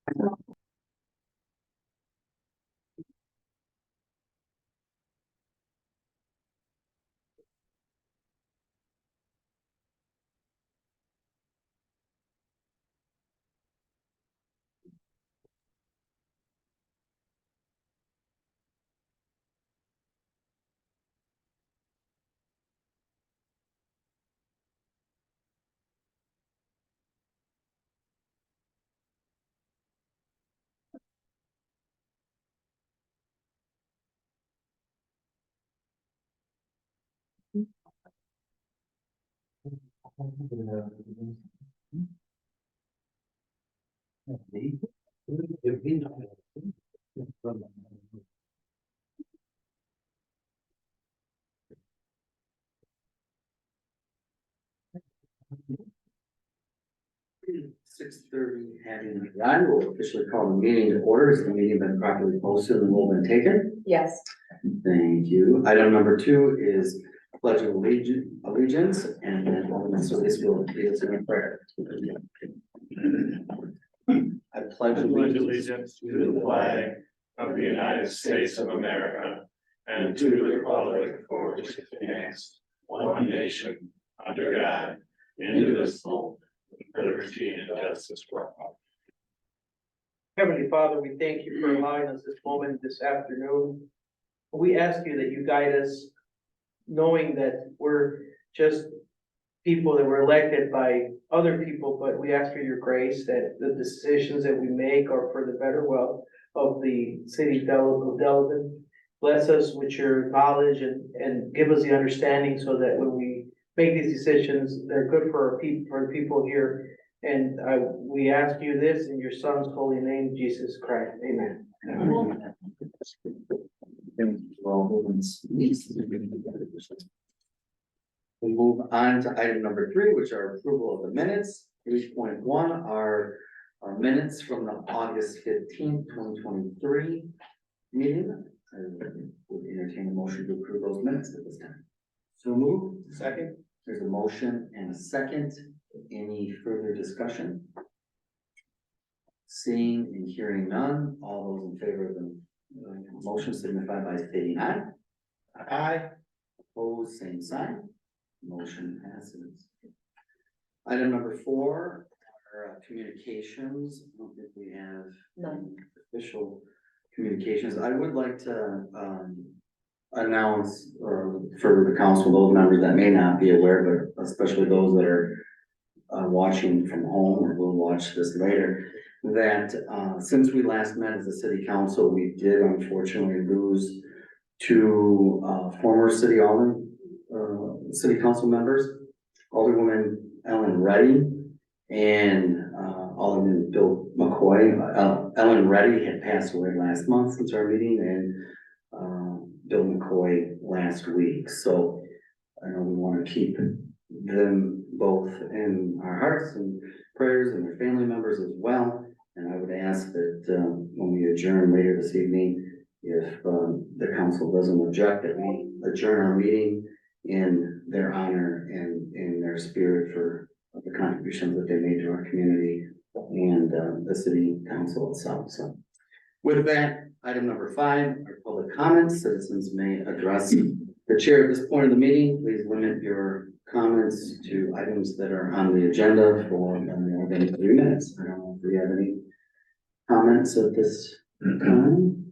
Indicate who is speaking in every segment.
Speaker 1: 6:30, having done, we'll officially call the meeting to order. Has the meeting been properly posted and will been taken?
Speaker 2: Yes.
Speaker 1: Thank you. Item number 2 is pledge of allegiance, and then so this will be in prayer. I pledge
Speaker 3: allegiance to the flag of the United States of America and to the republic for which it stands, one nation, under God, indivisible, with liberty and justice for all.
Speaker 4: Heavenly Father, we thank you for allowing us this moment this afternoon. We ask you that you guide us, knowing that we're just people that were elected by other people, but we ask for your grace that the decisions that we make are for the better well of the city of Delavan. Bless us with your knowledge and give us the understanding so that when we make these decisions, they're good for our people, for the people here. And we ask you this in your son's holy name, Jesus Christ. Amen.
Speaker 1: We'll move on to item number 3, which are approval of the minutes. 3.1 are minutes from the August 15th, 2023 meeting. I would entertain a motion to approve those minutes at this time.
Speaker 4: So move. Second.
Speaker 1: There's a motion and a second. Any further discussion? Seeing and hearing none, all those in favor of the motion signify by stating aye.
Speaker 4: Aye.
Speaker 1: Opposed, same sign. Motion passes. Item number 4 are communications. I don't think we have
Speaker 2: None.
Speaker 1: official communications. I would like to announce for the council, those members that may not be aware, but especially those that are watching from home or will watch this later, that since we last met as a city council, we did unfortunately lose 2 former city council members, Alderwoman Ellen Reddy and Alderman Bill McCoy. Ellen Reddy had passed away last month since our meeting, and Bill McCoy last week. So I know we want to keep them both in our hearts and prayers, and their family members as well. And I would ask that when we adjourn later this evening, if the council doesn't object, that we adjourn our meeting in their honor and in their spirit for the contributions that they made to our community and the city council itself. So with that, item number 5 are public comments. Citizens may address the chair at this point of the meeting. Please limit your comments to items that are on the agenda for no more than 3 minutes. I don't know if we have any comments at this time.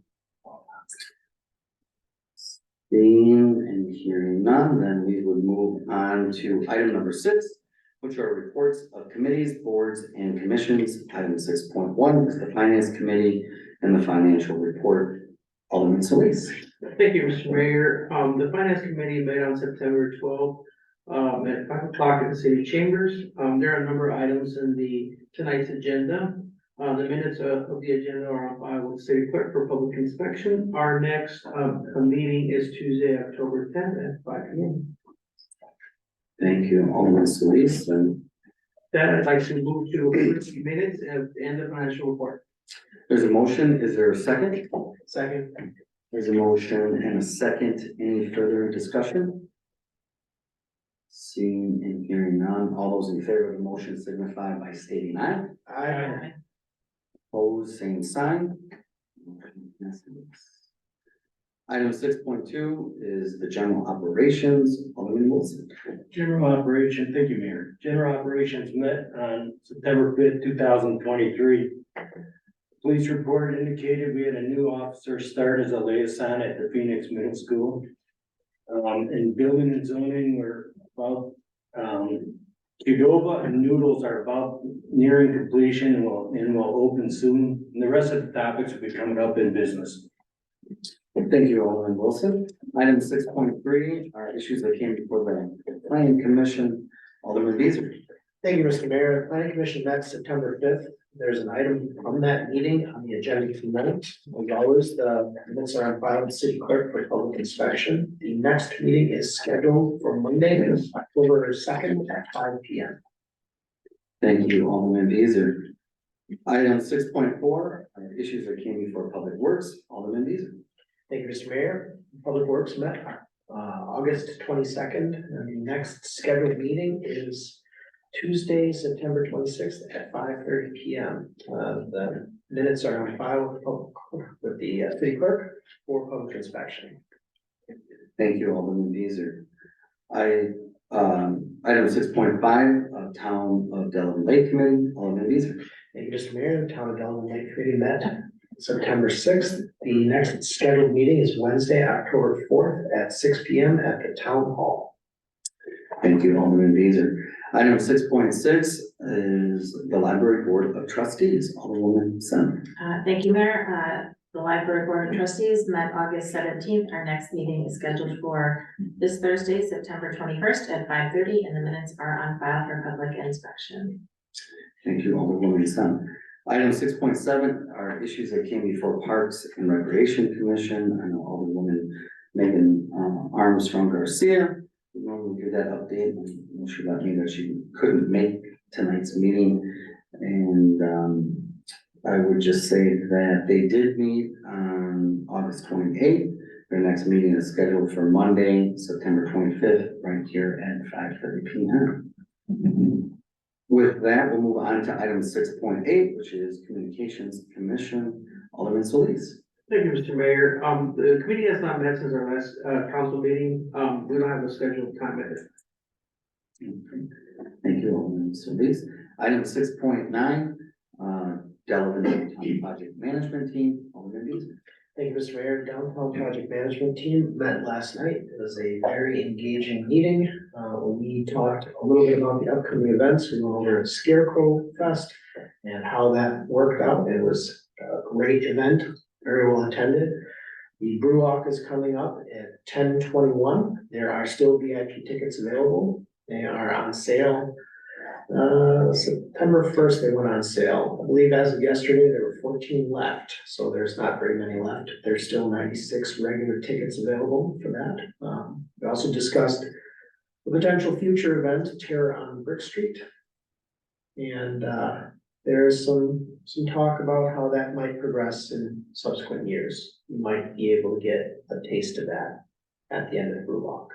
Speaker 1: Seeing and hearing none, then we would move on to item number 6, which are reports of committees, boards, and commissions. Item 6.1 is the Finance Committee and the financial report. Alderman Solis.
Speaker 4: Thank you, Mr. Mayor. The Finance Committee met on September 12th at 5 o'clock at the City Chambers. There are a number of items in tonight's agenda. The minutes of the agenda are on file with the City Clerk for public inspection. Our next meeting is Tuesday, October 10th at 5 p.m.
Speaker 1: Thank you, Alderman Solis. And
Speaker 4: That I'd like to move to approve the minutes and the financial report.
Speaker 1: there's a motion. Is there a second?
Speaker 4: Second.
Speaker 1: There's a motion and a second. Any further discussion? Seeing and hearing none, all those in favor of the motion signify by stating aye.
Speaker 4: Aye.
Speaker 1: Opposed, same sign. Item 6.2 is the general operations. Alderman Wilson.
Speaker 2: General operation, thank you, Mayor. General operations met on September 5th, 2023. Police report indicated we had a new officer start as a liaison at the Phoenix Middle School. In building and zoning, we're about, Qdoba and Noodles are about nearing completion and will open soon. And the rest of the topics will be coming up in business.
Speaker 1: Thank you, Alderman Wilson. Item 6.3 are issues that came before the planning commission. Alderman Beasley.
Speaker 5: Thank you, Mr. Mayor. The Planning Commission met September 5th. There's an item from that meeting on the agenda tonight. As always, the minutes are on file with the city clerk for public inspection. The next meeting is scheduled for Monday, October 2nd at 5 p.m.
Speaker 1: Thank you, Alderman Beasley. Item 6.4 are issues that came before public works. Alderman Beasley.
Speaker 5: Thank you, Mr. Mayor. Public Works met August 22nd. And the next scheduled meeting is Tuesday, September 26th at 5:30 p.m. The minutes are on file with the city clerk for public inspection.
Speaker 1: Thank you, Alderman Beasley. Item 6.5, Town of Delavan Lake Committee. Alderman Beasley.
Speaker 5: Thank you, Mr. Mayor. The Town of Delavan Lake Committee met September 6th. The next scheduled meeting is Wednesday, October 4th at 6 p.m. at the Town Hall.
Speaker 1: Thank you, Alderman Beasley. Item 6.6 is the Library Board of Trustees. Alderwoman Sen.
Speaker 6: Thank you, Mayor. The Library Board of Trustees met August 17th. Our next meeting is scheduled for this Thursday, September 21st at 5:30, and the minutes are on file for public inspection.
Speaker 1: Thank you, Alderwoman Sen. Item 6.7 are issues that came before Parks and Recreation Commission. I know Alderwoman Megan Armstrong Garcia. We normally do that update, and she let me that she couldn't make tonight's meeting. And I would just say that they did meet on August 28th. Their next meeting is scheduled for Monday, September 25th, right here at 5:30 p.m. With that, we'll move on to item 6.8, which is Communications Commission. Alderman Solis.
Speaker 4: Thank you, Mr. Mayor. The committee has not met since our last, council meeting. We don't have a scheduled time at it.
Speaker 1: Okay. Thank you, Alderman Solis. Item 6.9, Delavan Downtown Project Management Team. Alderman Beasley.
Speaker 5: Thank you, Mr. Mayor. Downtown Project Management Team met last night. It was a very engaging meeting. We talked a little bit about the upcoming events. We went over Scarecrow Fest and how that worked out. It was a great event, very well attended. The Brew Walk is coming up at 10:21. There are still VIP tickets available. They are on sale. September 1st, they went on sale. I believe as of yesterday, there were 14 left, so there's not very many left. There's still 96 regular tickets available for that. We also discussed the potential future event, Terror on Brick Street. And there's some talk about how that might progress in subsequent years. You might be able to get a taste of that at the end of the Brew Walk.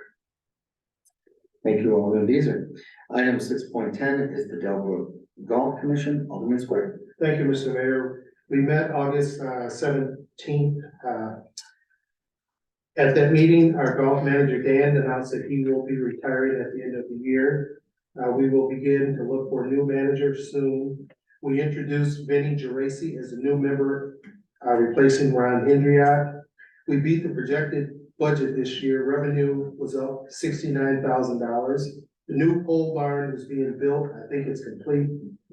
Speaker 1: Thank you, Alderman Beasley. Item 6.10 is the Delbrook Golf Commission. Alderman Square.
Speaker 7: Thank you, Mr. Mayor. We met August 17th. At that meeting, our golf manager, Dan, announced that he will be retiring at the end of the year. We will begin to look for a new manager soon. We introduced Vinny Geraci as a new member, replacing Ron Hendriot. We beat the projected budget this year. Revenue was up $69,000. The new pole barn is being built. I think it's complete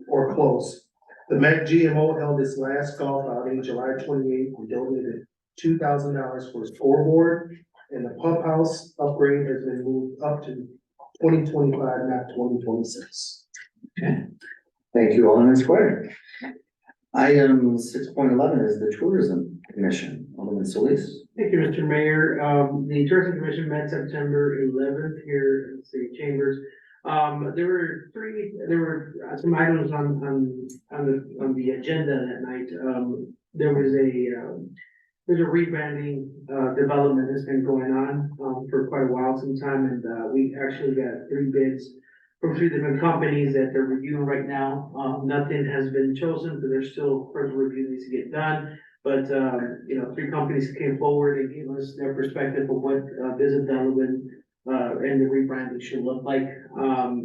Speaker 7: or close. The Met GMO held its last golf outing July 28th. We donated $2,000 for a scoreboard, and the pump house upgrade has been moved up to 2025, not 2026.
Speaker 1: Okay. Thank you, Alderman Square. Item 6.11 is the Tourism Commission. Alderman Solis.
Speaker 4: Thank you, Mr. Mayor. The Tourism Commission met September 11th here in the city chambers. There were some items on the agenda that night. There's a rebranding, development that's been going on, for quite a while, some time, and, we actually got 3 bids from three different companies that they're reviewing right now. Nothing has been chosen, but there's still further review needs to get done. But, three companies came forward and gave us their perspective of what, Visit Delavan, and the rebranding should look like.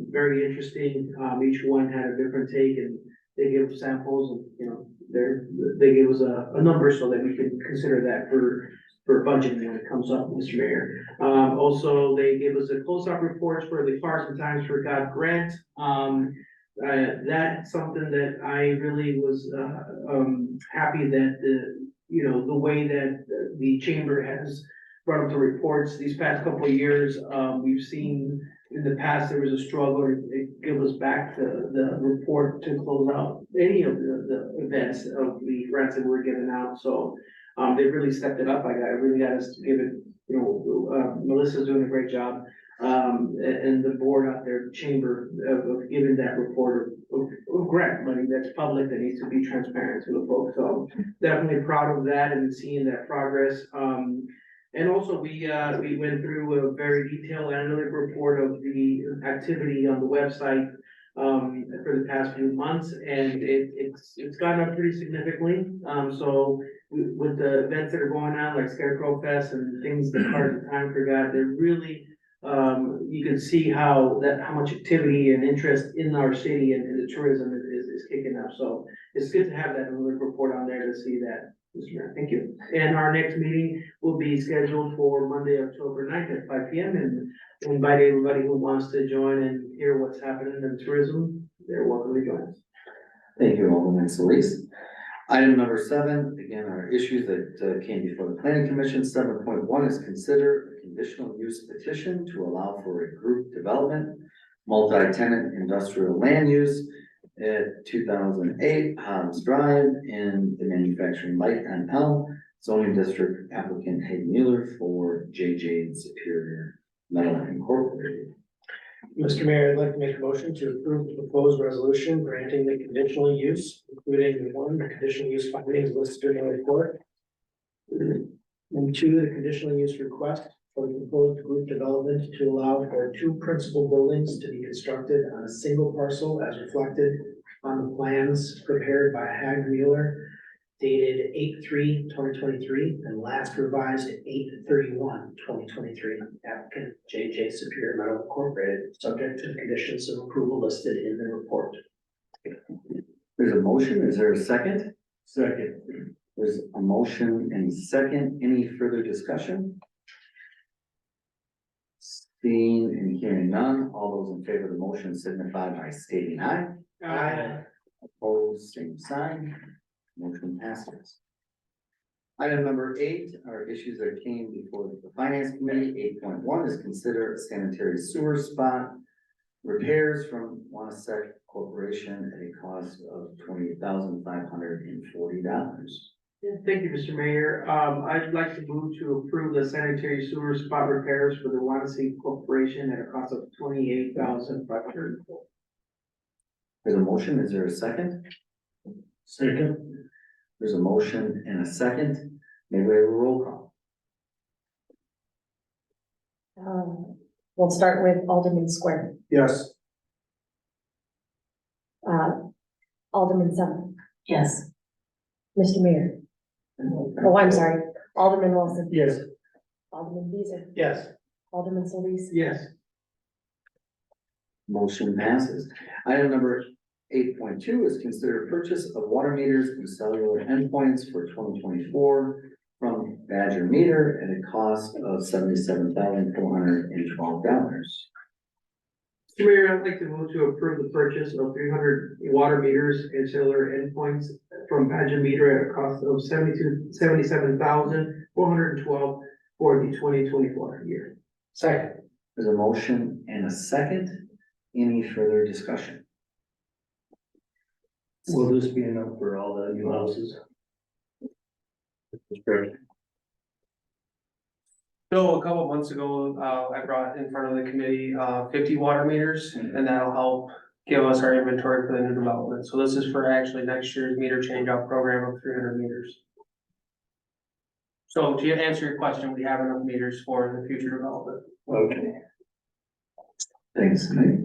Speaker 4: Very interesting. Each one had a different take and they gave samples and, they gave us a number so that we can consider that for budgeting when it comes up, Mr. Mayor. Also, they gave us a close-up reports for the Cars and Times for God grant. That's something that I really was, happy that the way that the chamber has brought up the reports these past couple of years. We've seen in the past, there was a struggle to give us back the report to close out any of the events of the grants that were given out. So, they really stepped it up. I really got us to give it, Melissa's doing a great job. And the board out there, chamber of giving that report of grant money that's public, that needs to be transparent to the folks. So definitely proud of that and seeing that progress. And also we went through a very detailed analytic report of the activity on the website for the past few months, and it's gone up pretty significantly. So with the events that are going on, like Scarecrow Fest and things that Cars of Time forgot, they're really, you can see how much activity and interest in our city and the tourism is kicking up. So it's good to have that analytic report on there to see that. Mr. Mayor, thank you. And our next meeting will be scheduled for Monday, October 9th at 5 p.m. and invite everybody who wants to join and hear what's happening in tourism. They're welcome to join us.
Speaker 1: Thank you, Alderman Solis. Item number 7, again, are issues that came before the planning commission. 7.1 is consider a conditional use petition to allow for a group development, multi-tenant industrial land use at 2008 Hobbs Drive in the manufacturing light on Elm zoning district. Applicant Hayden Mueller for JJ Superior Metal Incorporated.
Speaker 5: Mr. Mayor, I'd like to make a motion to approve the proposed resolution granting the conditional use, including the conditional use findings listed in the report. And 2, the conditional use request for the proposed group development to allow for 2 principal buildings to be constructed on a single parcel as reflected on the plans prepared by Hag Mueller dated 8/3/2023 and last revised 8/31/2023. Applicant JJ Superior Metal Incorporated, subject to the conditions of approval listed in the report.
Speaker 1: There's a motion. Is there a second?
Speaker 2: Second.
Speaker 1: There's a motion and second. Any further discussion? Seeing and hearing none, all those in favor of the motion signify by stating aye.
Speaker 5: Aye.
Speaker 1: Opposed, same sign. Motion passes. Item number 8 are issues that came before the finance committee. 8.1 is consider sanitary sewer spot repairs from Wanasek Corporation at a cost of $28,540.
Speaker 4: Thank you, Mr. Mayor. I'd like to move to approve the sanitary sewer spot repairs for the Wanasek Corporation at a cost of $28,500.
Speaker 1: There's a motion. Is there a second?
Speaker 2: Second.
Speaker 1: There's a motion and a second. May we have a roll call?
Speaker 8: We'll start with Alderman Square,
Speaker 5: Yes.
Speaker 8: Alderman Summey,
Speaker 6: Yes.
Speaker 8: Mr. Mayor. Oh, I'm sorry, Alderman Wilson,
Speaker 2: Yes.
Speaker 8: Alderman Beezer,
Speaker 5: Yes.
Speaker 8: Alderman Solis,
Speaker 4: Yes.
Speaker 1: Motion passes. Item number 8.2 is consider purchase of water meters and cellular endpoints for 2024 from Badger Meter at a cost of $77,412.
Speaker 4: Mr. Mayor, I'd like to move to approve the purchase of 300 water meters and cellular endpoints from Badger Meter at a cost of $77,412 for the 2024 year.
Speaker 5: Second.
Speaker 1: There's a motion and a second. Any further discussion?
Speaker 2: Will this be enough for all the new houses?
Speaker 9: So a couple months ago, I brought in front of the committee, 50 water meters, and that'll help give us our inventory for the new development. So this is for actually next year's meter change out program of 300 meters. So to answer your question, we have enough meters for the future development.
Speaker 2: Okay.
Speaker 1: Thanks, Mike.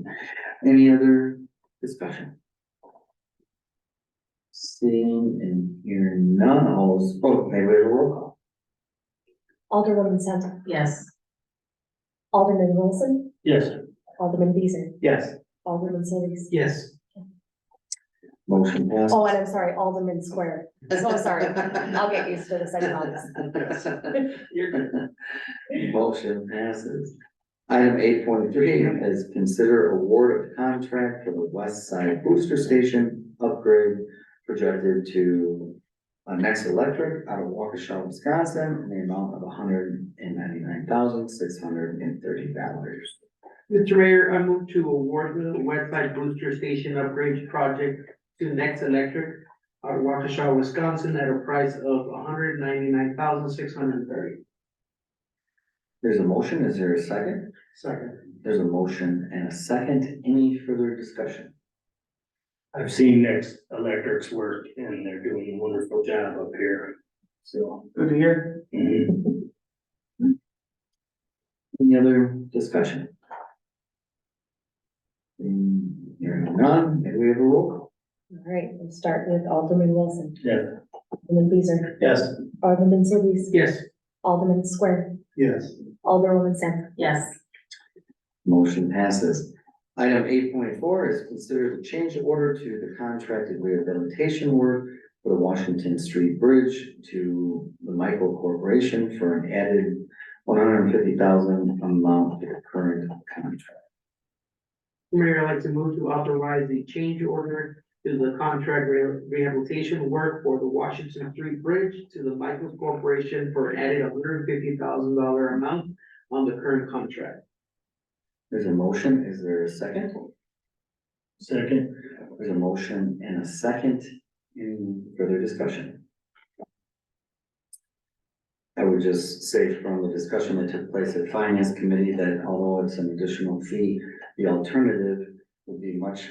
Speaker 1: Any other discussion? Seeing and hearing none, all those, maybe we have a roll call.
Speaker 8: Alderwoman Santa,
Speaker 6: Yes.
Speaker 8: Alderman Wilson,
Speaker 2: Yes.
Speaker 8: Alderman Beezer,
Speaker 5: Yes.
Speaker 8: Alderman Solis.
Speaker 5: Yes.
Speaker 1: Motion passes.
Speaker 8: Oh, and I'm sorry, Alderman Square. So sorry. I'll get used to this, I promise.
Speaker 2: You're good.
Speaker 1: Motion passes. Item 8.3 is consider award of contract for the West Side Booster Station upgrade projected to Next Electric out of Waukesha, Wisconsin, in the amount of $199,630.
Speaker 4: Mr. Mayor, I move to award the West Side Booster Station Upgrade Project to Next Electric out of Waukesha, Wisconsin, at a price of $199,630.
Speaker 1: There's a motion. Is there a second?
Speaker 5: Second.
Speaker 1: There's a motion and a second. Any further discussion?
Speaker 2: I've seen Next Electric's work and they're doing a wonderful job up here, so.
Speaker 4: Good to hear.
Speaker 2: Mhm.
Speaker 1: Any other discussion? Hearing none, maybe we have a roll call.
Speaker 8: All right, we'll start with Alderman Wilson,
Speaker 2: Yeah.
Speaker 8: Alderman Beezer,
Speaker 5: Yes.
Speaker 8: Alderman Solis.
Speaker 4: Yes.
Speaker 8: Alderman Square,
Speaker 5: Yes.
Speaker 8: Alderwoman Santa.
Speaker 6: Yes.
Speaker 1: Motion passes. Item 8.4 is considered a change order to the contracted rehabilitation work for the Washington Street Bridge to the Michael Corporation for an added $150,000 amount to the current contract.
Speaker 4: Mayor, I'd like to move to authorize the change order to the contract rehabilitation work for the Washington Street Bridge to the Michaels Corporation for an added $150,000 amount on the current contract.
Speaker 1: There's a motion. Is there a second?
Speaker 2: Second.
Speaker 1: There's a motion and a second. Any further discussion? I would just say from the discussion that took place at Finance Committee that although it's an additional fee, the alternative would be much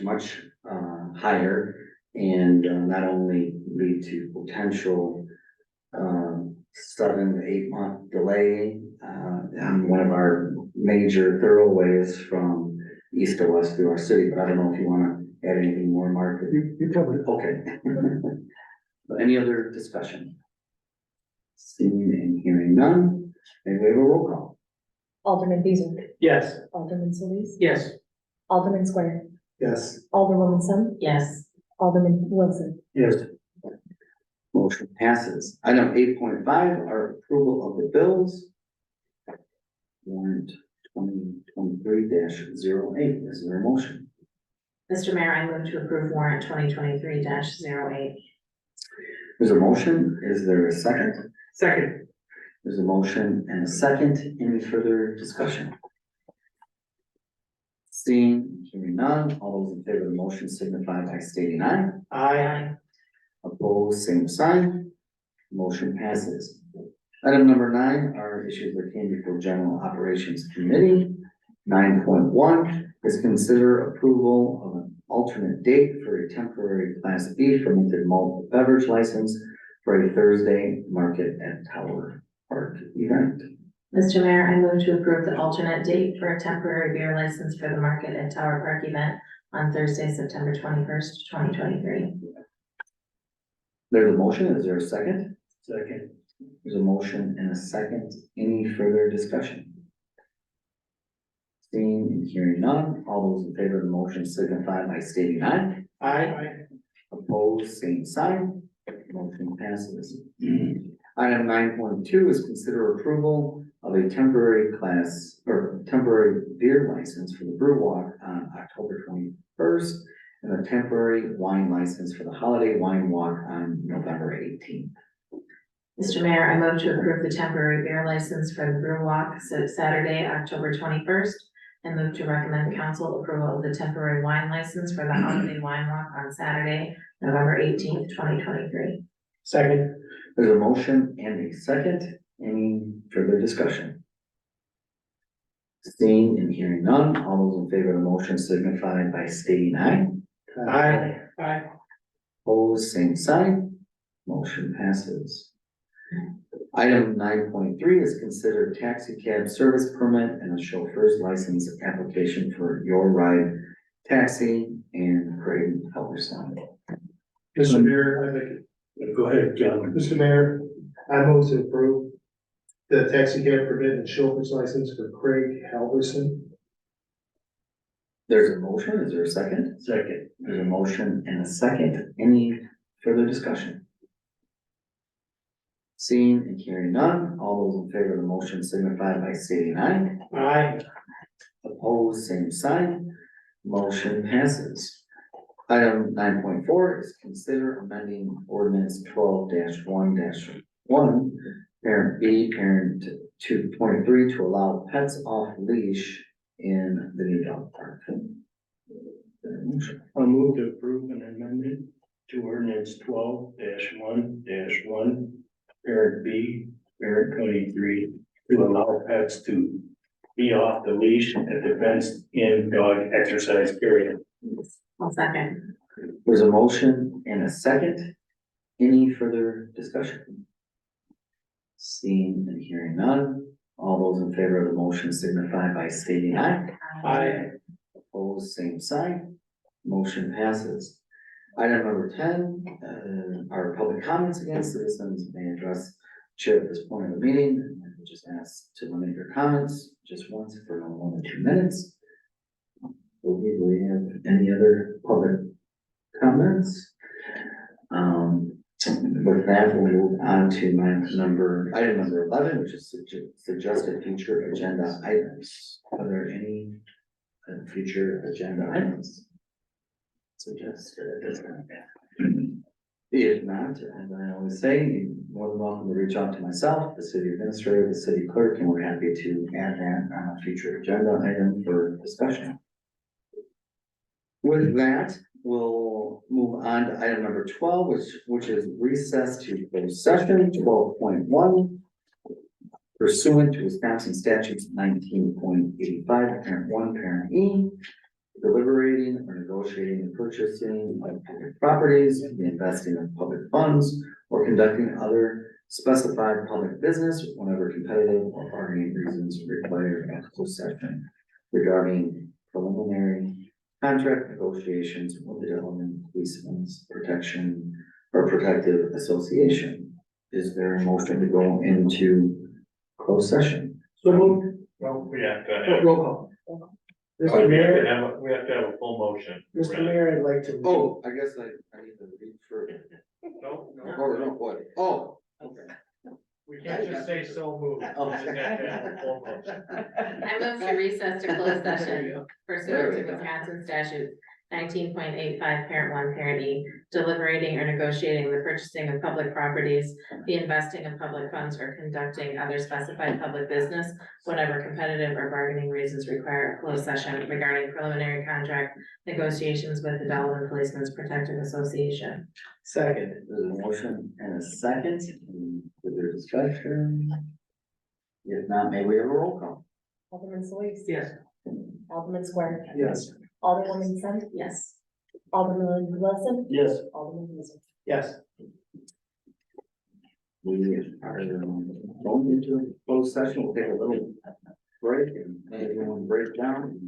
Speaker 1: higher and not only lead to potential 7 to 8 month delay on one of our major thoroughways from east to west through our city, but I don't know if you want to add anything more, Mark.
Speaker 5: You covered it.
Speaker 1: Okay. Any other discussion? Seeing and hearing none, maybe we have a roll call.
Speaker 8: Alderman Beezer,
Speaker 5: Yes.
Speaker 8: Alderman Solis,
Speaker 4: Yes.
Speaker 8: Alderman Square,
Speaker 5: Yes.
Speaker 8: Alderwoman Santa,
Speaker 6: Yes.
Speaker 8: Alderman Wilson.
Speaker 2: Yes.
Speaker 1: Motion passes. Item 8.5 are approval of the bills. Warrant 2023-08. Is there a motion?
Speaker 6: Mr. Mayor, I move to approve warrant 2023-08.
Speaker 1: There's a motion. Is there a second?
Speaker 4: Second.
Speaker 1: There's a motion and a second. Any further discussion? Seeing, hearing none, all those in favor of the motion signify by stating aye.
Speaker 4: Aye.
Speaker 1: Opposed, same sign. Motion passes. Item number 9 are issues that came before General Operations Committee. 9.1 is consider approval of an alternate date for a temporary Class B fermented malt beverage license for a Thursday market at Tower Park event.
Speaker 6: Mr. Mayor, I move to approve the alternate date for a temporary beer license for the market at Tower Park event on Thursday, September 21st, 2023.
Speaker 1: There's a motion. Is there a second?
Speaker 2: Second.
Speaker 1: There's a motion and a second. Any further discussion? Seeing and hearing none, all those in favor of the motion signify by stating aye.
Speaker 4: Aye.
Speaker 1: Opposed, same sign. Motion passes. Item 9.2 is consider approval of a temporary class or temporary beer license for the Brew Walk on October 21st and a temporary wine license for the Holiday Wine Walk on November 18th.
Speaker 6: Mr. Mayor, I move to approve the temporary beer license for the Brew Walk Saturday, October 21st, and move to recommend council approval of the temporary wine license for the Holiday Wine Walk on Saturday, November 18th, 2023.
Speaker 5: Second.
Speaker 1: There's a motion and a second. Any further discussion? Seeing and hearing none, all those in favor of the motion signify by stating aye.
Speaker 5: Aye.
Speaker 4: Aye.
Speaker 1: Opposed, same sign. Motion passes. Item 9.3 is considered taxi cab service permit and a chauffeur's license application for Your Ride Taxi and Craig Helverson.
Speaker 7: Mr. Mayor,
Speaker 2: Go ahead, John.
Speaker 7: Mr. Mayor, I move to approve the taxi cab permit and chauffeur's license for Craig Halverson.
Speaker 1: There's a motion, is there a second?
Speaker 2: Second.
Speaker 1: There's a motion and a second. Any further discussion? Seeing and hearing none, all those in favor of the motion signify by stating aye.
Speaker 2: Aye.
Speaker 1: Opposed, same sign. Motion passes. Item 9.4 is consider amending ordinance 12-1-1, parent B, parent 2.3 to allow pets off leash in the new dog park.
Speaker 2: I'll move to approve an amendment to ordinance 12-1-1, parent B, parent 23, to allow pets to be off the leash at the fenced-in dog exercise area.
Speaker 6: I'll second.
Speaker 1: There's a motion and a second. Any further discussion? Seeing and hearing none, all those in favor of the motion signify by stating aye.
Speaker 2: Aye.
Speaker 1: Opposed, same sign. Motion passes. Item number 10, are public comments again. Citizens may address chair at this point of the meeting. And I just ask to limit your comments just once for no more than 2 minutes. Do we have any other public comments? With that, we'll move on to item number 11, which is suggested future agenda items. Are there any future agenda items suggested at this time? If not, as I always say, you're more than welcome to reach out to myself, the city administrator, the city clerk, and we're happy to add that on a future agenda item for discussion. With that, we'll move on to item number 12, which is recess to closed session 12.1. Pursuant to Wisconsin statutes 19.85, parent 1, parent E, deliberating or negotiating the purchasing of public properties, the investing of public funds, or conducting other specified public business whenever competitive or bargaining reasons require a closed session regarding preliminary contract negotiations with the Delavan Policemen's Protection or Protective Association. Is there a motion to go into closed session?
Speaker 7: So moved.
Speaker 3: Well, we have to
Speaker 7: Roll call. Mr. Mayor,
Speaker 3: we have to have a full motion.
Speaker 7: Mr. Mayor, I'd like to.
Speaker 1: Oh, I guess I need to read further.
Speaker 3: No,
Speaker 1: Or no, what? Oh, okay.
Speaker 3: we can't just say so moved. We just have to have a full motion.
Speaker 6: I move to recess to closed session pursuant to Wisconsin statute 19.85, parent 1, parent E, deliberating or negotiating the purchasing of public properties, the investing of public funds, or conducting other specified public business whenever competitive or bargaining reasons require a closed session regarding preliminary contract negotiations with the Delavan Policemen's Protective Association.
Speaker 1: Second, there's a motion and a second. Further discussion? If not, may we have a roll call?
Speaker 8: Alderman Solis.
Speaker 4: Yes.
Speaker 8: Alderman Square.
Speaker 7: Yes.
Speaker 8: Alderwoman Cent.
Speaker 6: Yes.
Speaker 8: Alderman Wilson.
Speaker 2: Yes.
Speaker 8: Alderman Gleason.
Speaker 7: Yes.
Speaker 1: We are going into a closed session. We'll take a little break and maybe everyone break down.